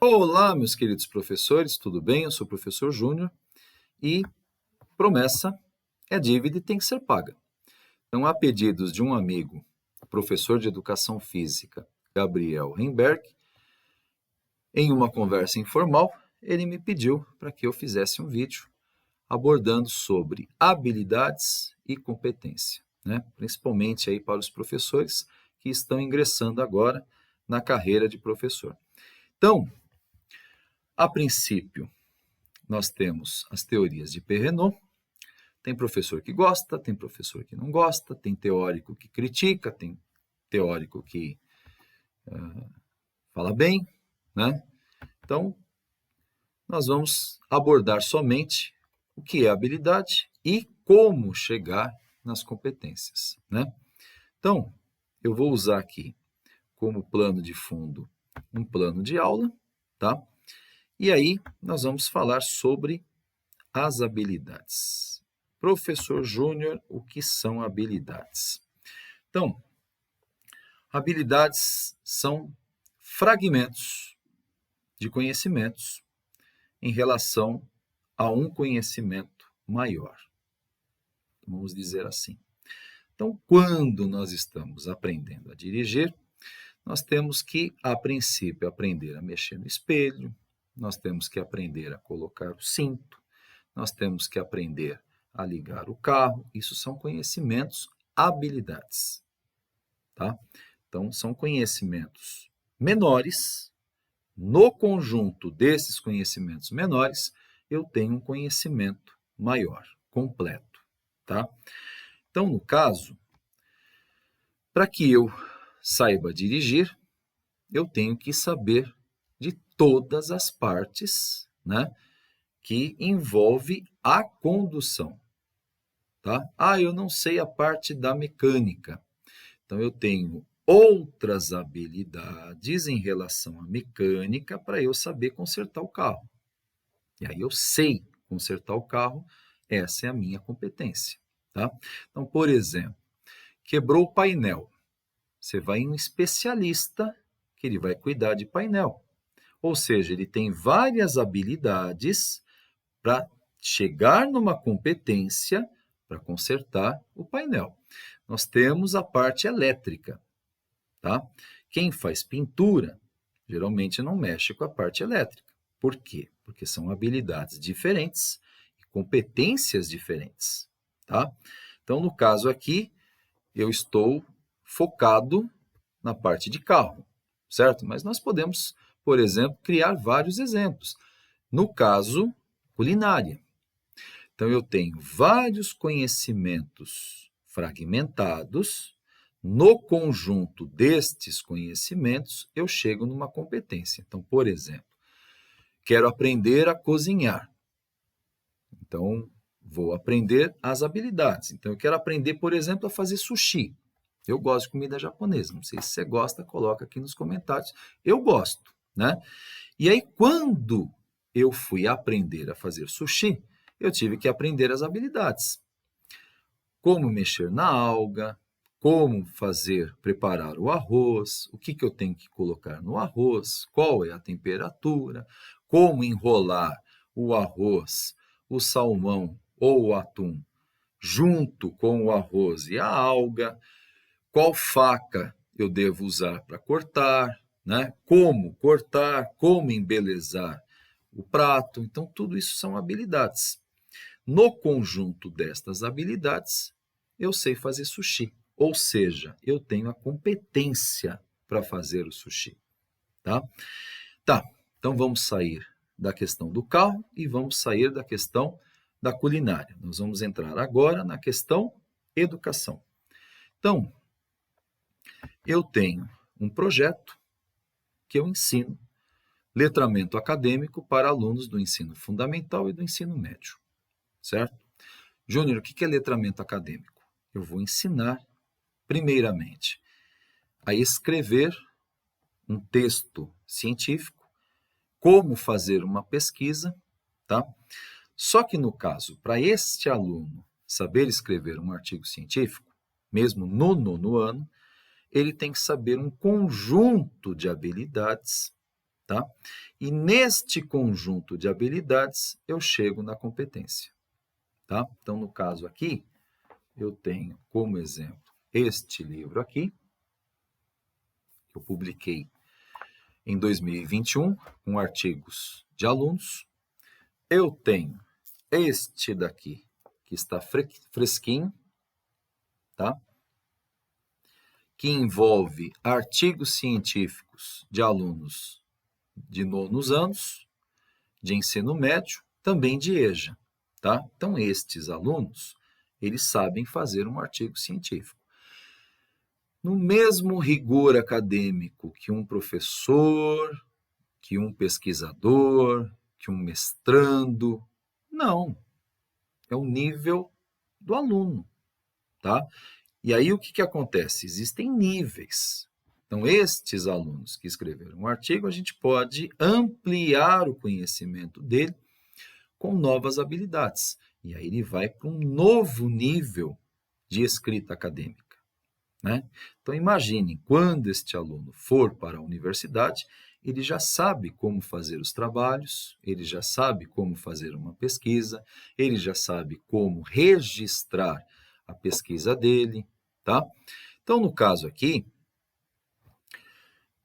Olá, meus queridos professores, tudo bem? Eu sou o professor Júnior e promessa é dívida e tem que ser paga. Então, a pedidos de um amigo, professor de educação física, Gabriel Rimberg, em uma conversa informal, ele me pediu para que eu fizesse um vídeo abordando sobre habilidades e competência, né? Principalmente aí para os professores que estão ingressando agora na carreira de professor. Então, a princípio, nós temos as teorias de Perrenot. Tem professor que gosta, tem professor que não gosta, tem teórico que critica, tem teórico que fala bem, né? Então, nós vamos abordar somente o que é habilidade e como chegar nas competências, né? Então, eu vou usar aqui como plano de fundo um plano de aula, tá? E aí nós vamos falar sobre as habilidades. Professor Júnior, o que são habilidades? Então, habilidades são fragmentos de conhecimentos em relação a um conhecimento maior. Vamos dizer assim. Então, quando nós estamos aprendendo a dirigir, nós temos que, a princípio, aprender a mexer no espelho, nós temos que aprender a colocar o cinto, nós temos que aprender a ligar o carro. Isso são conhecimentos, habilidades, tá? Então, são conhecimentos menores. No conjunto desses conhecimentos menores, eu tenho um conhecimento maior, completo, tá? Então, no caso, para que eu saiba dirigir, eu tenho que saber de todas as partes, né, que envolve a condução, tá? Eu não sei a parte da mecânica. Então, eu tenho outras habilidades em relação à mecânica para eu saber consertar o carro. E aí eu sei consertar o carro, essa é a minha competência, tá? Então, por exemplo, quebrou o painel. Você vai em um especialista que ele vai cuidar de painel. Ou seja, ele tem várias habilidades para chegar numa competência para consertar o painel. Nós temos a parte elétrica, tá? Quem faz pintura geralmente não mexe com a parte elétrica. Por quê? Porque são habilidades diferentes e competências diferentes, tá? Então, no caso aqui, eu estou focado na parte de carro, certo? Mas nós podemos, por exemplo, criar vários exemplos. No caso, culinária. Então, eu tenho vários conhecimentos fragmentados. No conjunto destes conhecimentos, eu chego numa competência. Então, por exemplo, quero aprender a cozinhar. Então, vou aprender as habilidades. Então, eu quero aprender, por exemplo, a fazer sushi. Eu gosto de comida japonesa. Não sei se você gosta, coloca aqui nos comentários. Eu gosto, né? E aí, quando eu fui aprender a fazer sushi, eu tive que aprender as habilidades. Como mexer na alga, como preparar o arroz, o que eu tenho que colocar no arroz, qual é a temperatura, como enrolar o arroz, o salmão ou o atum junto com o arroz e a alga, qual faca eu devo usar para cortar, né? Como cortar, como embelezar o prato. Então, tudo isso são habilidades. No conjunto destas habilidades, eu sei fazer sushi. Ou seja, eu tenho a competência para fazer o sushi. Tá? Então vamos sair da questão do carro e vamos sair da questão da culinária. Nós vamos entrar agora na questão educação. Então, eu tenho um projeto que eu ensino letramento acadêmico para alunos do ensino fundamental e do ensino médio, certo? Júnior, o que é letramento acadêmico? Eu vou ensinar, primeiramente, a escrever um texto científico, como fazer uma pesquisa, tá? Só que no caso, para este aluno saber escrever um artigo científico, mesmo no nono ano, ele tem que saber um conjunto de habilidades tá? E neste conjunto de habilidades, eu chego na competência, tá? Então, no caso aqui, eu tenho como exemplo este livro aqui, que eu publiquei em 2021, com artigos de alunos. Eu tenho este daqui, que está fresquinho, tá? Que envolve artigos científicos de alunos de nonos anos, de ensino médio, também de EJA, tá? Então, estes alunos, eles sabem fazer um artigo científico. No mesmo rigor acadêmico que um professor, que um pesquisador, que um mestrando, não. É o nível do aluno, tá? E aí o que acontece? Existem níveis. Então, estes alunos que escreveram um artigo, a gente pode ampliar o conhecimento dele com novas habilidades. E aí ele vai para um novo nível de escrita acadêmica, né? Então, imagine, quando este aluno for para a universidade, ele já sabe como fazer os trabalhos, ele já sabe como fazer uma pesquisa, ele já sabe como registrar a pesquisa dele, tá? Então, no caso aqui,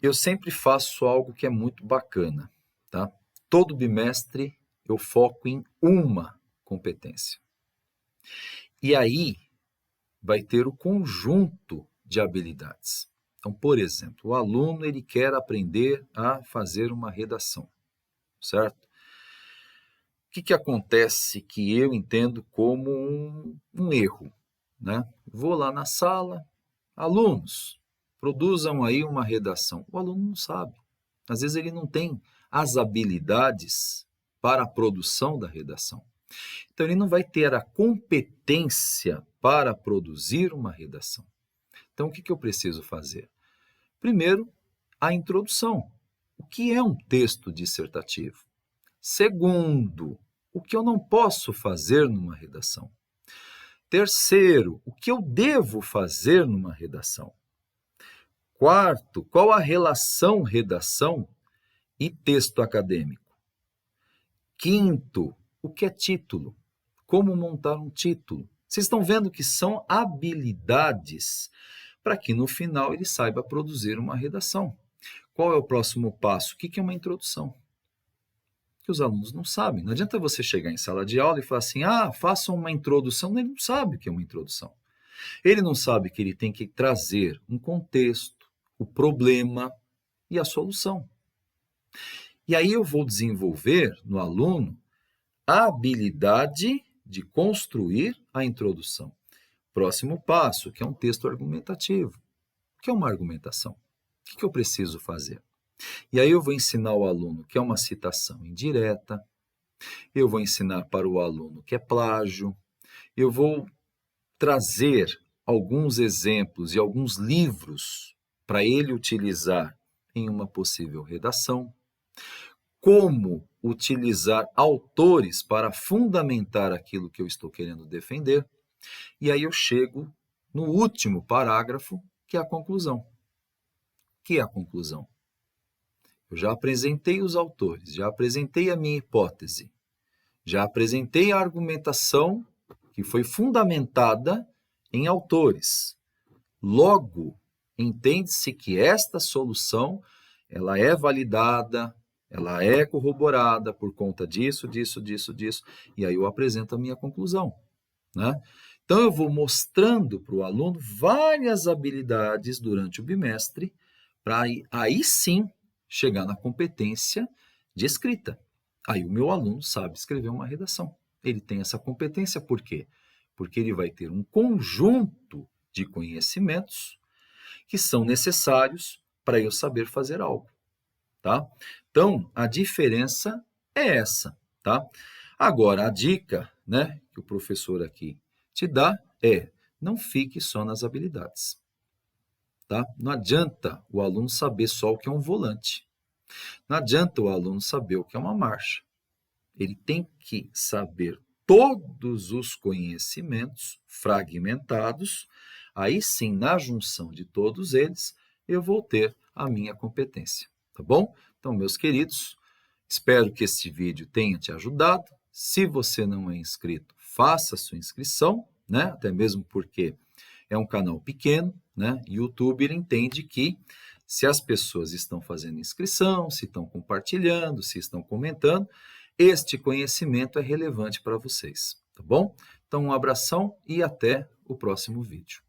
eu sempre faço algo que é muito bacana, tá? Todo bimestre eu foco em uma competência. E aí vai ter o conjunto de habilidades. Então, por exemplo, o aluno ele quer aprender a fazer uma redação, certo? O que acontece que eu entendo como um erro, né? Vou lá na sala, alunos, produzam aí uma redação. O aluno não sabe. Às vezes ele não tem as habilidades para a produção da redação. Então, ele não vai ter a competência para produzir uma redação. Então, o que eu preciso fazer? Primeiro, a introdução. O que é um texto dissertativo? Segundo, o que eu não posso fazer numa redação? Terceiro, o que eu devo fazer numa redação? Quarto, qual a relação redação e texto acadêmico? Quinto, o que é título? Como montar um título? Vocês estão vendo que são habilidades para que no final ele saiba produzir uma redação. Qual é o próximo passo? O que é uma introdução? Que os alunos não sabem. Não adianta você chegar em sala de aula e falar assim, façam uma introdução. Ele não sabe o que é uma introdução. Ele não sabe que ele tem que trazer um contexto, o problema e a solução. E aí eu vou desenvolver no aluno a habilidade de construir a introdução. Próximo passo, que é um texto argumentativo. O que é uma argumentação? O que eu preciso fazer? E aí eu vou ensinar o aluno que é uma citação indireta, eu vou ensinar para o aluno que é plágio, eu vou trazer alguns exemplos e alguns livros para ele utilizar em uma possível redação, como utilizar autores para fundamentar aquilo que eu estou querendo defender, e aí eu chego no último parágrafo, que é a conclusão. O que é a conclusão? Eu já apresentei os autores, já apresentei a minha hipótese, já apresentei a argumentação que foi fundamentada em autores. Logo, entende-se que esta solução ela é validada, ela é corroborada por conta disso, e aí eu apresento a minha conclusão, né? Então, eu vou mostrando para o aluno várias habilidades durante o bimestre, para aí sim chegar na competência de escrita. Aí o meu aluno sabe escrever uma redação. Ele tem essa competência por quê? Porque ele vai ter um conjunto de conhecimentos que são necessários para eu saber fazer algo, tá? Então, a diferença é essa, tá? Agora, a dica, né, que o professor aqui te dá é: não fique só nas habilidades, tá? Não adianta o aluno saber só o que é um volante. Não adianta o aluno saber o que é uma marcha. Ele tem que saber todos os conhecimentos fragmentados. Aí sim, na junção de todos eles, eu vou ter a minha competência. tá bom? Então, meus queridos, espero que este vídeo tenha te ajudado. Se você não é inscrito, faça a sua inscrição, né? Até mesmo porque é um canal pequeno, né? YouTube ele entende que se as pessoas estão fazendo inscrição, se estão compartilhando, se estão comentando, este conhecimento é relevante para vocês, tá bom? Então, um abração e até o próximo vídeo.